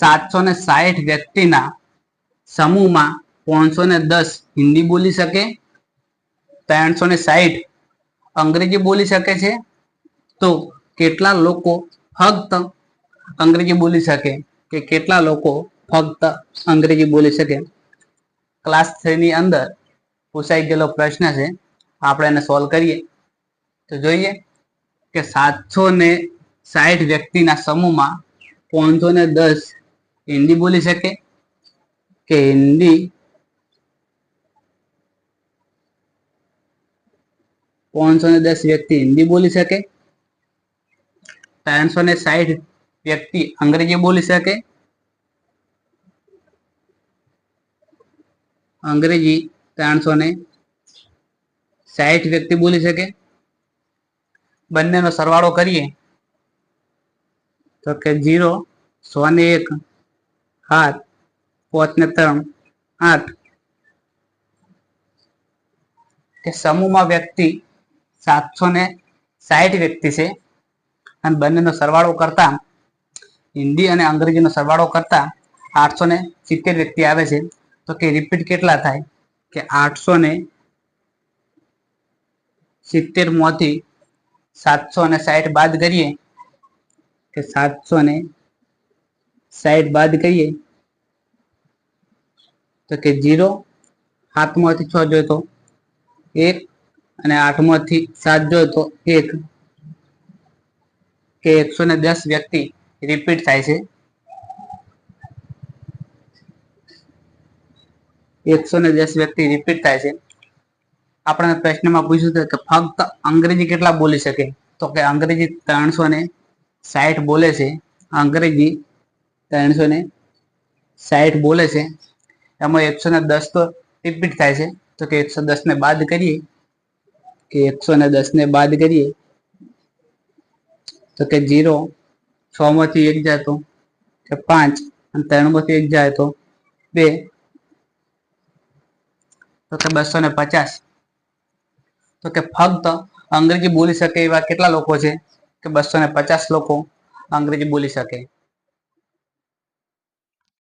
760 વ્યક્તિના સમૂહમાં 510 હિન્દી બોલી શકે, 360 અંગ્રેજી બોલી શકે છે, તો કેટલા લોકો ફક્ત અંગ્રેજી બોલી શકે કે કેટલા લોકો ફક્ત અંગ્રેજી બોલી શકે? ક્લાસ 3 ની અંદર પૂછાઈ ગયેલો પ્રશ્ન છે, આપણે એને સોલ્વ કરીએ તો જોઈએ કે 760 વ્યક્તિના સમૂહમાં 510 હિન્દી બોલી શકે કે હિન્દી 510 વ્યક્તિ હિન્દી બોલી શકે, 360 વ્યક્તિ અંગ્રેજી બોલી શકે, અંગ્રેજી 360 વ્યક્તિ બોલી શકે. બંનેનો સરવાળો કરીએ તો કે 0 100 ને 1 7 5 ને 3 8 કે સમૂહમાં વ્યક્તિ 760 વ્યક્તિ છે અને બંનેનો સરવાળો કરતા હિન્દી અને અંગ્રેજીનો સરવાળો કરતા 870 વ્યક્તિ આવે છે. તો કે રિપીટ કેટલા થાય કે 870 માંથી 760 બાદ કરીએ કે 760 બાદ કરીએ તો કે 0 7 માંથી 6 જોઈએ તો 1 અને 8 માંથી 7 જોઈએ તો 1 કે 110 વ્યક્તિ રિપીટ થાય છે. 110 વ્યક્તિ રિપીટ થાય છે. આપણે પ્રશ્નમાં પૂછ્યું છે કે ફક્ત અંગ્રેજી કેટલા બોલી શકે? તો કે અંગ્રેજી 360 બોલે છે. અંગ્રેજી 360 બોલે છે. એમાં 110 તો રિપીટ થાય છે. તો કે 110 ને બાદ કરીએ કે 110 ને બાદ કરીએ તો કે 0 6 માંથી 1 જાય તો કે 5 અને 3 માંથી 1 જાય તો 2 તો કે 250. તો કે ફક્ત અંગ્રેજી બોલી શકે એવા કેટલા લોકો છે? કે 250 લોકો અંગ્રેજી બોલી શકે.